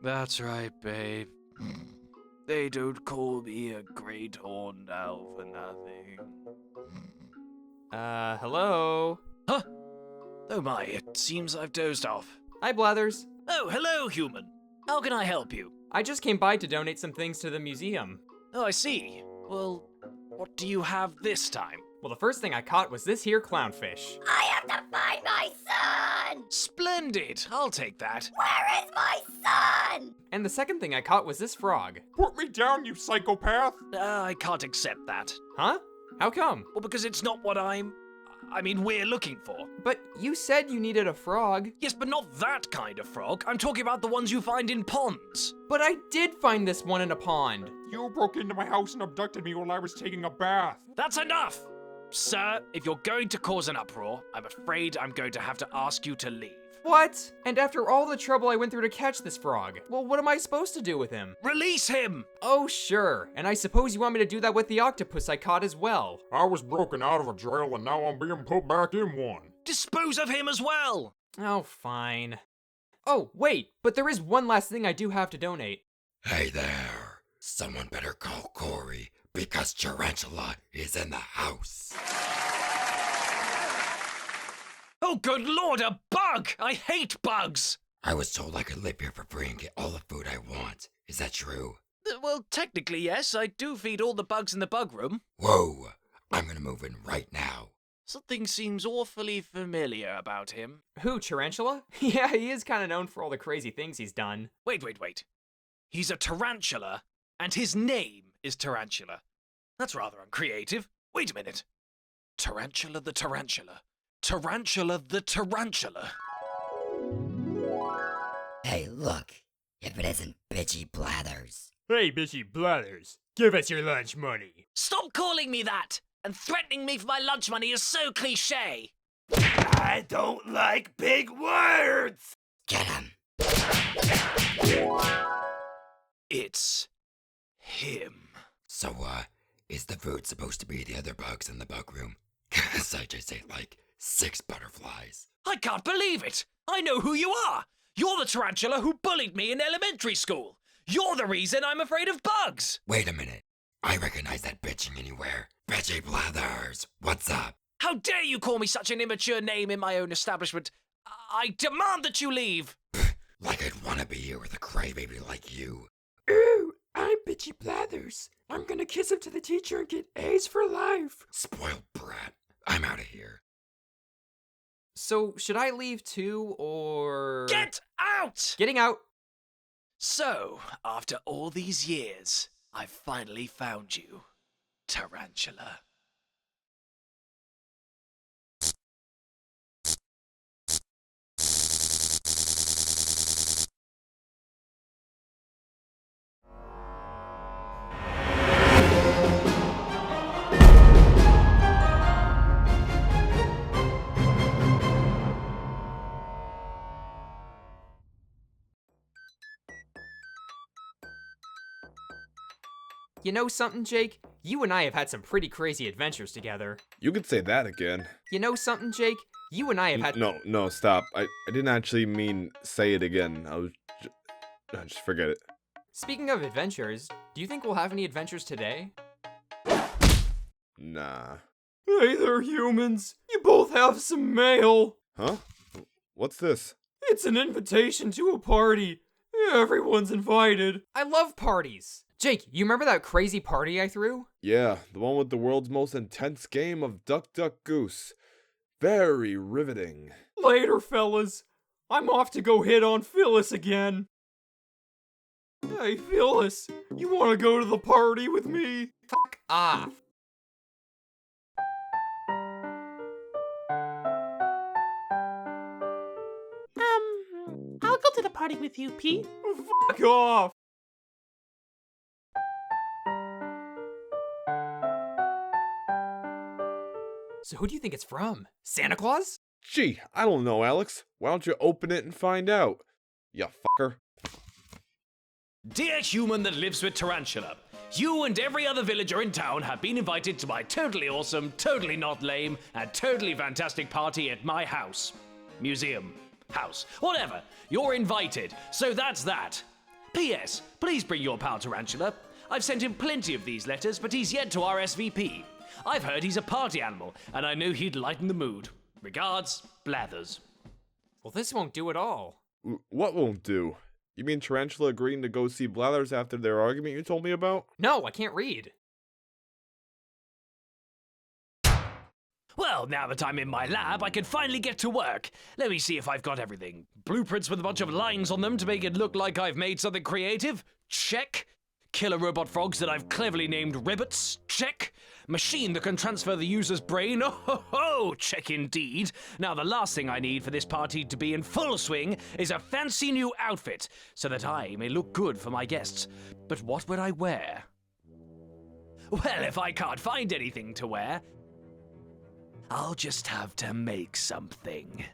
That's right, babe. They don't call me a great horned owl for nothing. Hello? Huh? Oh my, it seems I've dozed off. Hi, Blathers. Oh, hello, human. How can I help you? I just came by to donate some things to the museum. Oh, I see. Well, what do you have this time? Well, the first thing I caught was this here clownfish. I have to find my son! Splendid. I'll take that. Where is my son? And the second thing I caught was this frog. Put me down, you psychopath! I can't accept that. Huh? How come? Well, because it's not what we're looking for. But you said you needed a frog. Yes, but not that kind of frog. I'm talking about the ones you find in ponds. But I did find this one in a pond. You broke into my house and abducted me while I was taking a bath. That's enough! Sir, if you're going to cause an uproar, I'm afraid I'm going to have to ask you to leave. What? And after all the trouble I went through to catch this frog, well, what am I supposed to do with him? Release him! Oh, sure. And I suppose you want me to do that with the octopus I caught as well. I was broken out of a jail and now I'm being put back in one. Dispose of him as well! Oh, fine. Oh, wait, but there is one last thing I do have to donate. Hey there. Someone better call Corey because Tarantula is in the house. Oh, good lord, a bug! I hate bugs! I was told I could live here for free and get all the food I want. Is that true? Well, technically, yes. I do feed all the bugs in the bug room. Whoa. I'm gonna move in right now. Something seems awfully familiar about him. Who, Tarantula? Yeah, he is kind of known for all the crazy things he's done. Wait. He's a tarantula, and his name is Tarantula. That's rather uncreative. Wait a minute. Tarantula the Tarantula. Tarantula the Tarantula. Hey, look. If it isn't bitchy Blathers. Hey, bitchy Blathers, give us your lunch money. Stop calling me that! And threatening me for my lunch money is so cliché. I don't like big words! Get him. It's him. So, is the food supposed to be the other bugs in the bug room? 'Cause I just ate like 6 butterflies. I can't believe it! I know who you are! You're the tarantula who bullied me in elementary school! You're the reason I'm afraid of bugs! Wait a minute. I recognize that bitching anywhere. Bitchy Blathers, what's up? How dare you call me such an immature name in my own establishment? I demand that you leave! Like I'd wanna be here with a crybaby like you. Ooh, I'm bitchy Blathers. I'm gonna kiss him to the teacher and get A's for life. Spoiled brat. I'm out of here. So, should I leave too, or... Get out! Getting out! So, after all these years, I've finally found you, Tarantula. You know something, Jake? You and I have had some pretty crazy adventures together. You could say that again. You know something, Jake? You and I have had... No, stop. I didn't actually mean say it again. I was just forget it. Speaking of adventures, do you think we'll have any adventures today? Nah. Hey there, humans. You both have some mail. Huh? What's this? It's an invitation to a party. Everyone's invited. I love parties! Jake, you remember that crazy party I threw? Yeah, the one with the world's most intense game of Duck Duck Goose. Very riveting. Later, fellas. I'm off to go hit on Phyllis again. Hey, Phyllis, you want to go to the party with me? Fuck off. I'll go to the party with you, Pete. Fuck off. So who do you think it's from? Santa Claus? Gee, I don't know, Alex. Why don't you open it and find out? Ya fucker. Dear human that lives with Tarantula, you and every other villager in town have been invited to my totally awesome, totally not lame, and totally fantastic party at my house. Museum. House. Whatever. You're invited. So that's that. P.S. Please bring your pal Tarantula. I've sent him plenty of these letters, but he's yet to RSVP. I've heard he's a party animal, and I know he'd lighten the mood. Regards, Blathers. Well, this won't do at all. What won't do? You mean Tarantula agreeing to go see Blathers after their argument you told me about? No, I can't read. Well, now that I'm in my lab, I can finally get to work. Let me see if I've got everything. Blueprints with a bunch of lines on them to make it look like I've made something creative? Check. Killer robot frogs that I've cleverly named Ribbots? Check. Machine that can transfer the user's brain? Oh ho ho! Check indeed. Now the last thing I need for this party to be in full swing is a fancy new outfit, so that I may look good for my guests. But what would I wear? Well, if I can't find anything to wear, I'll just have to make something.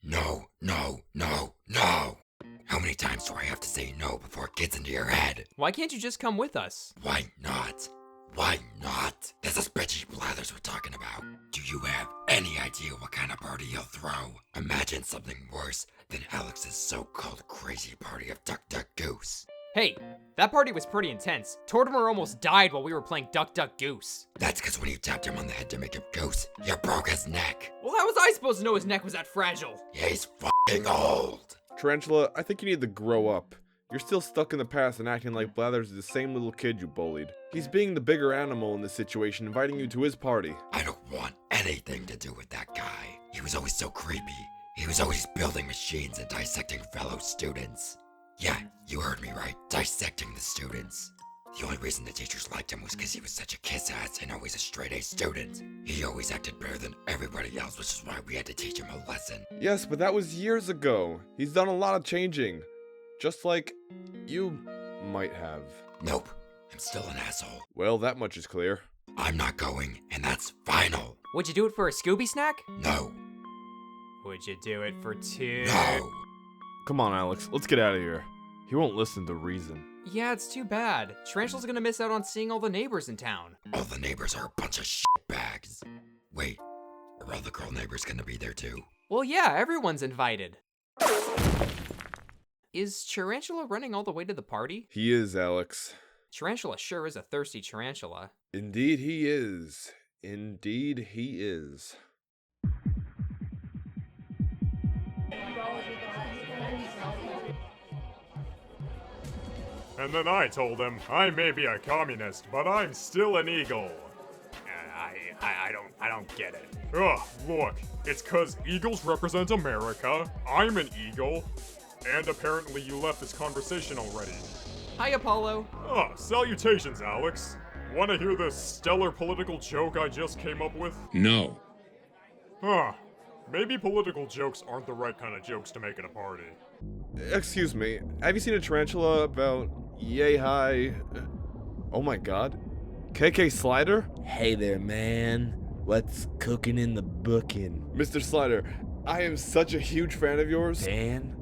No, no, no, no! How many times do I have to say no before it gets into your head? Why can't you just come with us? Why not? Why not? This is bitchy Blathers we're talking about. Do you have any idea what kind of party you'll throw? Imagine something worse than Alex's so-called crazy party of Duck Duck Goose. Hey, that party was pretty intense. Tortimer almost died while we were playing Duck Duck Goose. That's because when you tapped him on the head to make him goose, you broke his neck. Well, how was I supposed to know his neck was that fragile? He's f***ing old. Tarantula, I think you need to grow up. You're still stuck in the past and acting like Blathers is the same little kid you bullied. He's being the bigger animal in this situation, inviting you to his party. I don't want anything to do with that guy. He was always so creepy. He was always building machines and dissecting fellow students. Yeah, you heard me right. Dissecting the students. The only reason the teachers liked him was because he was such a kiss-ass and always a straight-A student. He always acted better than everybody else, which is why we had to teach him a lesson. Yes, but that was years ago. He's done a lot of changing. Just like you might have. Nope, I'm still an asshole. Well, that much is clear. I'm not going, and that's final. Would you do it for a Scooby snack? No, Would you do it for 2? no. Come on, Alex, let's get out of here. He won't listen to reason. Yeah, it's too bad. Tarantula's gonna miss out on seeing all the neighbors in town. All the neighbors are a bunch of shitbags. Wait, are all the girl neighbors gonna be there too? Well, yeah, everyone's invited. Is Tarantula running all the way to the party? He is, Alex. Tarantula sure is a thirsty tarantula. Indeed he is. Indeed he is. And then I told him, I may be a communist, but I'm still an eagle. I don't get it. Ugh, look, it's 'cause eagles represent America, I'm an eagle, and apparently you left this conversation already. Hi, Apollo. Oh, salutations, Alex. Wanna hear the stellar political joke I just came up with? No. Huh. Maybe political jokes aren't the right kind of jokes to make at a party. Excuse me, have you seen a tarantula about yay high? Oh my god. KK Slider? Hey there, man. What's cooking in the bookin'? Mr. Slider, I am such a huge fan of yours. Fan,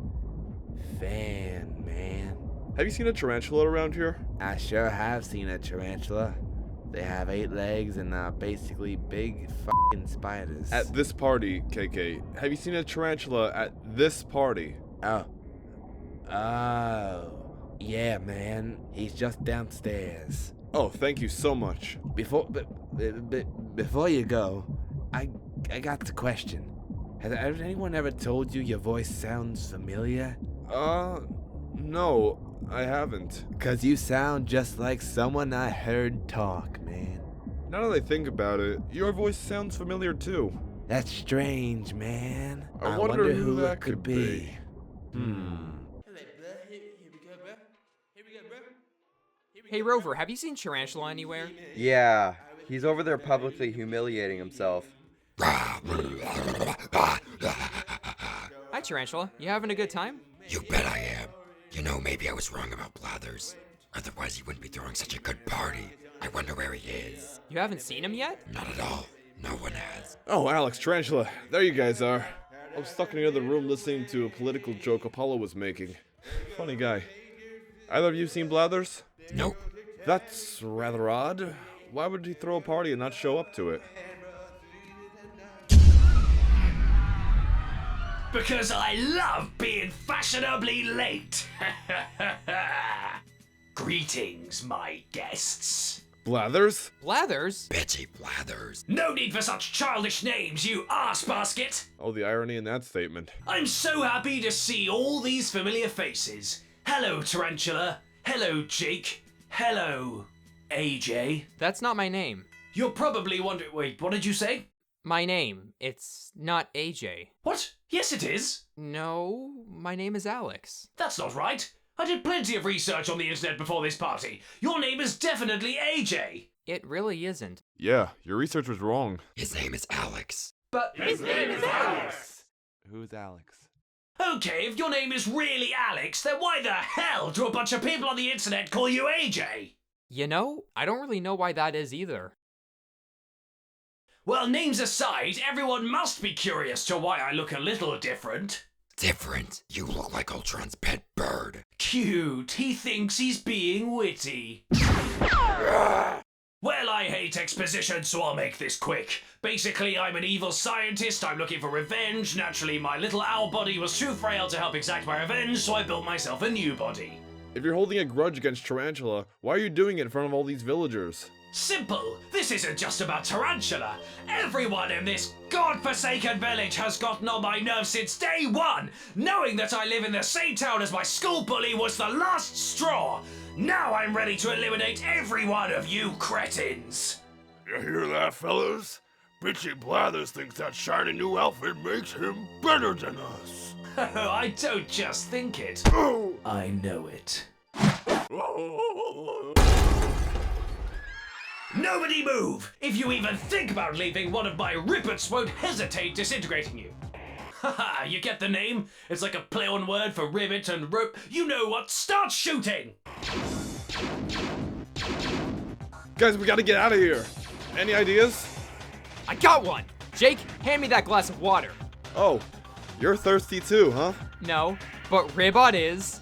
man. Have you seen a tarantula around here? I sure have seen a tarantula. They have 8 legs and are basically big fucking spiders. At this party, KK, have you seen a tarantula at this party? Oh, yeah, man. He's just downstairs. Oh, thank you so much. Before you go, I got the question. Has anyone ever told you your voice sounds familiar? No, I haven't. 'Cause you sound just like someone I heard talk, man. Now that I think about it, your voice sounds familiar too. That's strange, man. I wonder who that it could be. Hey, Rover, have you seen Tarantula anywhere? Yeah, he's over there publicly humiliating himself. Hi, Tarantula. You having a good time? You bet I am. You know, maybe I was wrong about Blathers. Otherwise, he wouldn't be throwing such a good party. I wonder where he is. You haven't seen him yet? Not at all. No one has. Oh, Alex, Tarantula, there you guys are. I'm stuck in the other room listening to a political joke Apollo was making. Funny guy. Either of you seen Blathers? Nope. That's rather odd. Why would he throw a party and not show up to it? Because I love being fashionably late. Greetings, my guests. Blathers? Blathers? Bitchy Blathers. No need for such childish names, you arse basket. Oh, the irony in that statement. I'm so happy to see all these familiar faces. Hello, Tarantula. Hello, Jake. Hello, AJ. That's not my name. You're probably wondering, wait, what did you say? My name. It's not AJ. What? Yes, it is. No, my name is Alex. That's not right. I did plenty of research on the internet before this party. Your name is definitely AJ. It really isn't. Yeah, your research was wrong. His name is Alex. But his name is Alex. Who's Alex? Okay, if your name is really Alex, then why the hell do a bunch of people on the internet call you AJ? You know, I don't really know why that is either. Well, names aside, everyone must be curious to why I look a little different. Different. You look like Ultron's pet bird. Cute. He thinks he's being witty. Well, I hate exposition, so I'll make this quick. Basically, I'm an evil scientist, I'm looking for revenge. Naturally, my little owl body was too frail to help exact my revenge, so I built myself a new body. If you're holding a grudge against Tarantula, why are you doing it in front of all these villagers? Simple. This isn't just about Tarantula. Everyone in this godforsaken village has gotten on my nerves since day one. Knowing that I live in the same town as my school bully was the last straw. Now I'm ready to eliminate every one of you cretins. You hear that, fellas? Bitchy Blathers thinks that shiny new outfit makes him better than us. I don't just think it. I know it. Nobody move! If you even think about leaving, one of my Ribbots won't hesitate disintegrating you. Haha, you get the name? It's like a play on word for ribbit and rope. You know what? Start shooting! Guys, we gotta get out of here. Any ideas? I got one! Jake, hand me that glass of water. Oh, you're thirsty too, huh? No, but Ribbot is.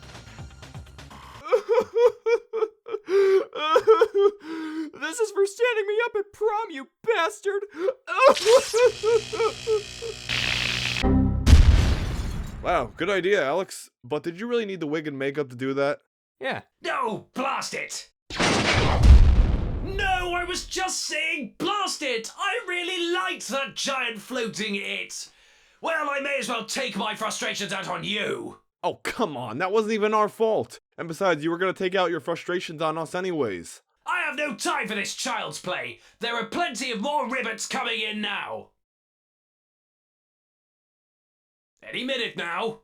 This is for standing me up at prom, you bastard! Wow, good idea, Alex. But did you really need the wig and makeup to do that? Yeah. No, blast it! No, I was just saying blast it! I really liked that giant floating it! Well, I may as well take my frustrations out on you! Oh, come on, that wasn't even our fault. And besides, you were gonna take out your frustrations on us anyways. I have no time for this child's play! There are plenty of more Ribbots coming in now! Any minute now!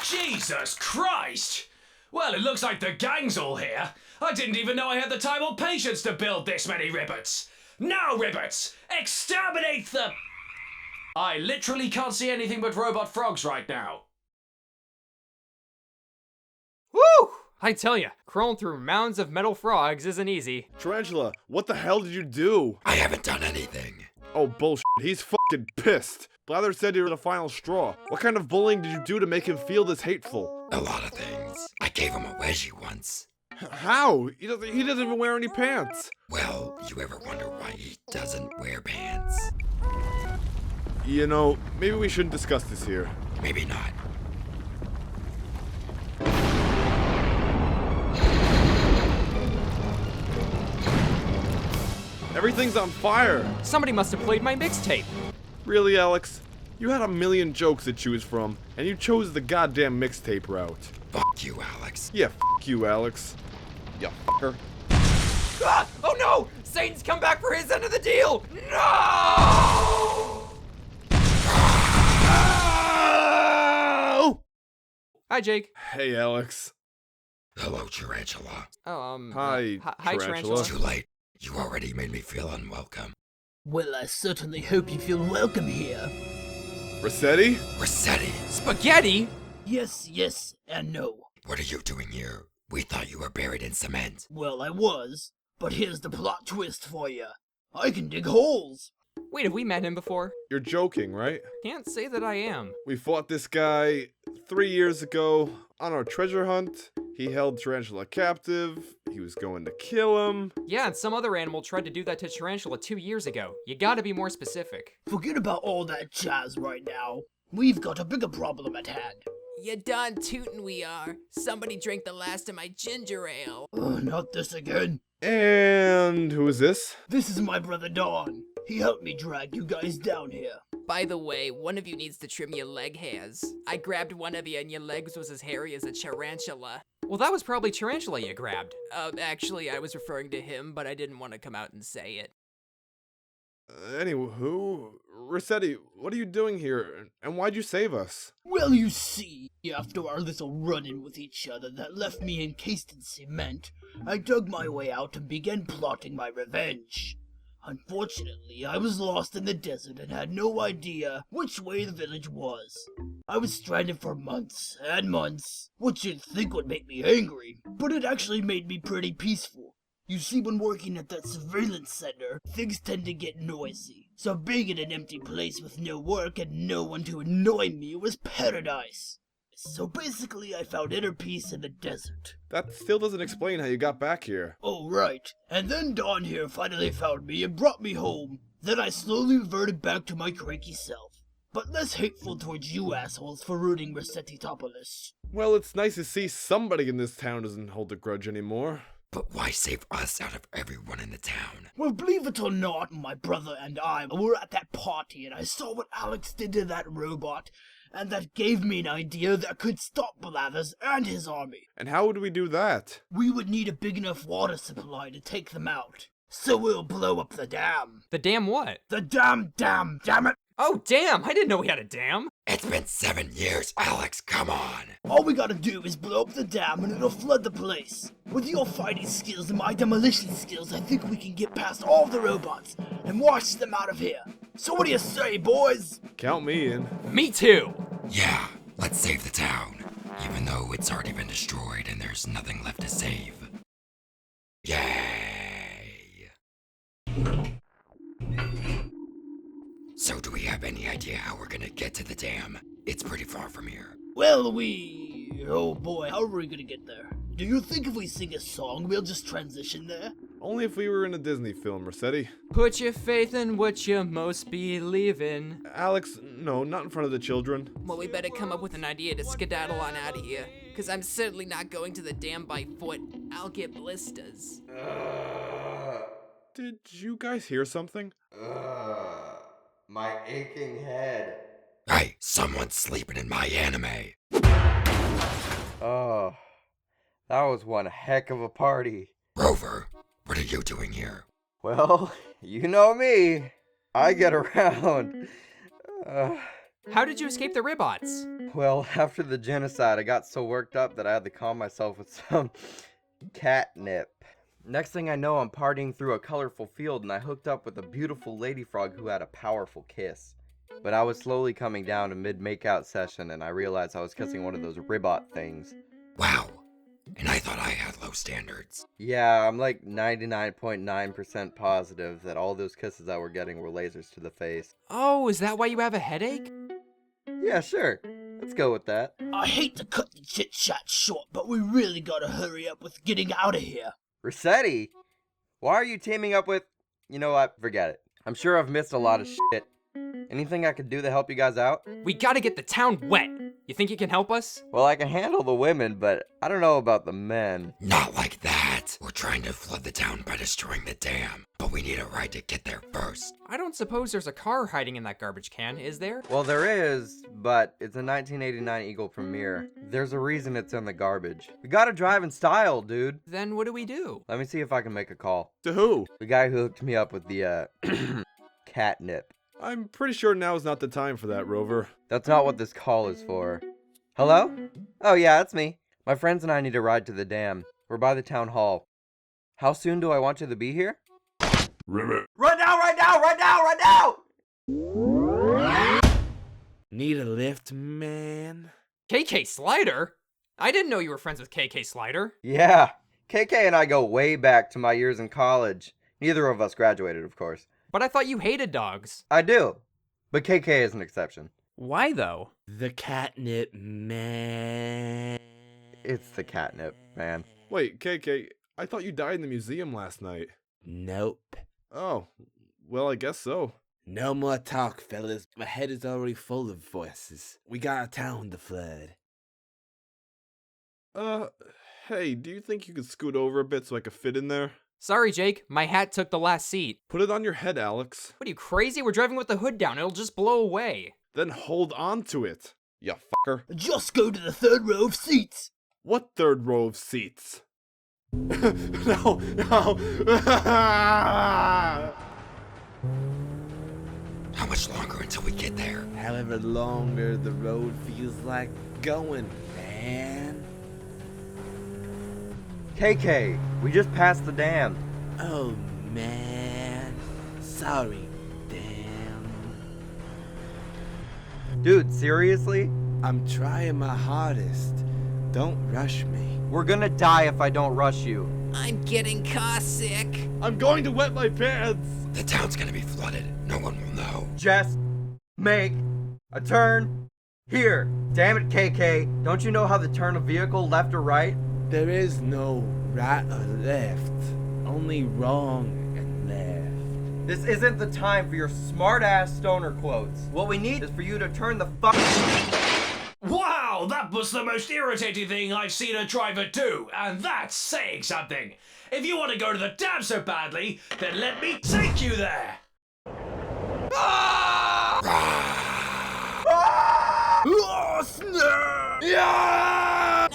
Jesus Christ! Well, it looks like the gang's all here. I didn't even know I had the time or patience to build this many Ribbots. Now, Ribbots, exterminate the... I literally can't see anything but robot frogs right now. Woo! I tell ya, crawling through mounds of metal frogs isn't easy. Tarantula, what the hell did you do? I haven't done anything. Oh, bullshit, he's fucking pissed. Blather said you were the final straw. What kind of bullying did you do to make him feel this hateful? A lot of things. I gave him a wedgie once. How? He doesn't even wear any pants. Well, you ever wonder why he doesn't wear pants? You know, maybe we shouldn't discuss this here. Maybe not. Everything's on fire. Somebody must have played my mixtape. Really, Alex? You had a million jokes to choose from, and you chose the goddamn mixtape route. Fuck you, Alex. Yeah, f you, Alex. Ya fucker. Ah! Oh no! Satan's come back for his end of the deal! No! Hi, Jake. Hey, Alex. Hello, Tarantula. Oh, Hi, hi, Tarantula. It's too late. You already made me feel unwelcome. Well, I certainly hope you feel welcome here. Rossetti? Rossetti, Spaghetti? Yes, and no. what are you doing here? We thought you were buried in cement. Well, I was, but here's the plot twist for you. I can dig holes. Wait, have we met him before? You're joking, right? Can't say that I am. We fought this guy 3 years ago on our treasure hunt. He held Tarantula captive. he was going to kill him. Yeah, and some other animal tried to do that to Tarantula 2 years ago. You gotta be more specific. Forget about all that jazz right now. We've got a bigger problem at hand. You done tootin' we are. Somebody drank the last of my ginger ale. Not this again. And who is this? This is my brother Don. He helped me drag you guys down here. By the way, one of you needs to trim your leg hairs. I grabbed one of you and your legs was as hairy as a tarantula. Well, that was probably Tarantula you grabbed. Actually, I was referring to him, but I didn't want to come out and say it. Anywho, Rossetti, what are you doing here, and why'd you save us? Well, you see, after our little run-in with each other that left me encased in cement, I dug my way out and began plotting my revenge. Unfortunately, I was lost in the desert and had no idea which way the village was. I was stranded for months and months, which you'd think would make me angry, but it actually made me pretty peaceful. You see, when working at that surveillance center, things tend to get noisy. So being in an empty place with no work and no one to annoy me was paradise. So basically, I found inner peace in the desert. That still doesn't explain how you got back here. Oh, right. And then Don here finally found me and brought me home. Then I slowly reverted back to my cranky self. But less hateful towards you assholes for ruining Rossetti-topolis. Well, it's nice to see somebody in this town doesn't hold a grudge anymore. But why save us out of everyone in the town? Well, believe it or not, my brother and I were at that party and I saw what Alex did to that robot, and that gave me an idea that could stop Blathers and his army. And how would we do that? We would need a big enough water supply to take them out. So we'll blow up the dam. The dam what? The dam, damn it! Oh, damn! I didn't know we had a dam! It's been 7 years, Alex, come on! All we gotta do is blow up the dam and it'll flood the place. With your fighting skills and my demolition skills, I think we can get past all the robots and wash them out of here. So what do you say, boys? Count me in. Me too! Yeah, let's save the town, even though it's already been destroyed and there's nothing left to save. Yay! So do we have any idea how we're gonna get to the dam? It's pretty far from here. Well, oh boy, how are we gonna get there? Do you think if we sing a song, we'll just transition there? Only if we were in a Disney film, Rossetti. Put your faith in what you most believe in. Alex, no, not in front of the children. Well, we better come up with an idea to skedaddle on out of here. Cause I'm certainly not going to the dam by foot. I'll get blisters. Did you guys hear something? My aching head. Hey, someone's sleeping in my anime. Oh, that was one heck of a party. Rover, what are you doing here? Well, you know me. I get around. How did you escape the Ribbots? Well, after the genocide, I got so worked up that I had to calm myself with some catnip. Next thing I know, I'm partying through a colorful field and I hooked up with a beautiful lady frog who had a powerful kiss. But I was slowly coming down to mid-makeout session and I realized I was kissing one of those Ribbot things. Wow, and I thought I had low standards. Yeah, I'm like 99.9% positive that all those kisses I were getting were lasers to the face. Oh, is that why you have a headache? Yeah, sure. Let's go with that. I hate to cut the chit-chat short, but we really gotta hurry up with getting out of here. Rossetti? Why are you teaming up with... You know what? Forget it. I'm sure I've missed a lot of shit. Anything I could do to help you guys out? We gotta get the town wet. You think you can help us? Well, I can handle the women, but I don't know about the men. Not like that. We're trying to flood the town by destroying the dam, but we need a ride to get there first. I don't suppose there's a car hiding in that garbage can, is there? Well, there is, but it's a 1989 Eagle Premiere. There's a reason it's in the garbage. We gotta drive in style, dude. Then what do we do? Let me see if I can make a call. To who? The guy who hooked me up with the, catnip. I'm pretty sure now's not the time for that, Rover. That's not what this call is for. Hello? Oh yeah, it's me. My friends and I need a ride to the dam. We're by the town hall. How soon do I want you to be here? Ribbot. Right now, right now, right now, right now! Need a lift, man? KK Slider? I didn't know you were friends with KK Slider. Yeah, KK and I go way back to my years in college. Neither of us graduated, of course. But I thought you hated dogs. I do, but KK is an exception. Why though? The catnip, man. It's the catnip, man. Wait, KK, I thought you died in the museum last night. Nope. Oh, well, I guess so. No more talk, fellas. My head is already full of voices. We got a town to flood. Hey, do you think you could scoot over a bit so I could fit in there? Sorry, Jake. My hat took the last seat. Put it on your head, Alex. What are you, crazy? We're driving with the hood down. It'll just blow away. Then hold on to it, you fucker. Just go to the third row of seats. What third row of seats? No. How much longer until we get there? However longer the road feels like going, man. KK, we just passed the dam. Oh, man. Sorry, damn. Dude, seriously? I'm trying my hardest. Don't rush me. We're gonna die if I don't rush you. I'm getting car sick. I'm going to wet my pants. The town's gonna be flooded. No one will know. Just make a turn here. Damn it, KK. Don't you know how to turn a vehicle left or right? There is no right or left. Only wrong and left. This isn't the time for your smart-ass stoner quotes. What we need is for you to turn the fuck... Wow, that was the most irritating thing I've seen a driver do, and that's saying something. If you want to go to the dam so badly, then let me take you there. Oh, snap! Yeah!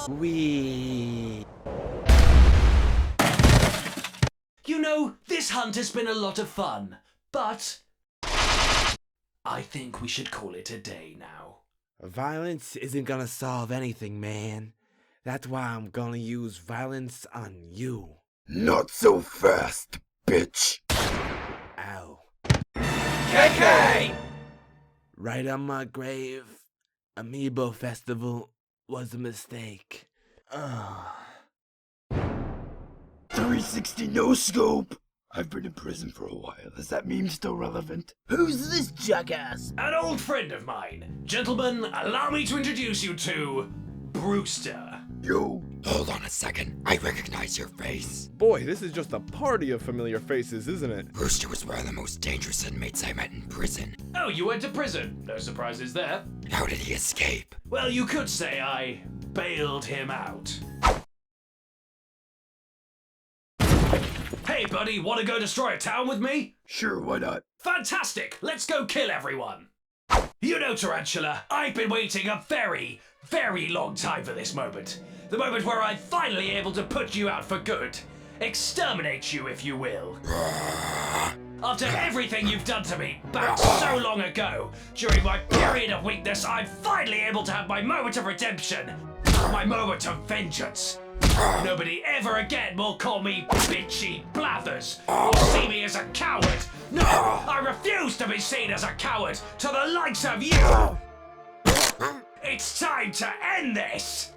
We. You know, this hunt has been a lot of fun, but I think we should call it a day now. Violence isn't gonna solve anything, man. That's why I'm gonna use violence on you. Not so fast, bitch. Ow. KK! Right on my grave. Amiibo Festival was a mistake. Ugh. 360 no scope. I've been in prison for a while. Is that meme still relevant? Who's this jackass? An old friend of mine. Gentlemen, allow me to introduce you to Brewster. Yo. Hold on a second. I recognize your face. Boy, this is just a party of familiar faces, isn't it? Brewster was one of the most dangerous inmates I met in prison. Oh, you went to prison. No surprises there. How did he escape? Well, you could say I bailed him out. Hey, buddy, want to go destroy a town with me? Sure, why not? Fantastic! Let's go kill everyone! You know, Tarantula, I've been waiting a very, very long time for this moment. The moment where I'm finally able to put you out for good. Exterminate you, if you will. After everything you've done to me back so long ago, during my period of weakness, I'm finally able to have my moment of redemption. My moment of vengeance. Nobody ever again will call me bitchy Blathers or see me as a coward. No, I refuse to be seen as a coward to the likes of you. It's time to end this.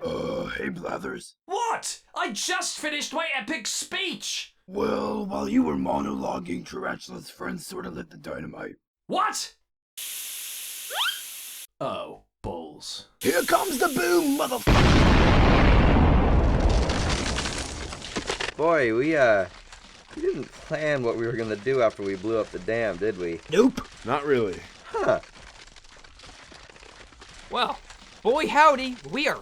Hey Blathers. What? I just finished my epic speech. Well, while you were monologuing, Tarantula's friends sort of lit the dynamite. What? Oh, balls. Here comes the boom, motherfucker! Boy, we didn't plan what we were gonna do after we blew up the dam, did we? Nope. Not really. Huh. Well, boy howdy, we are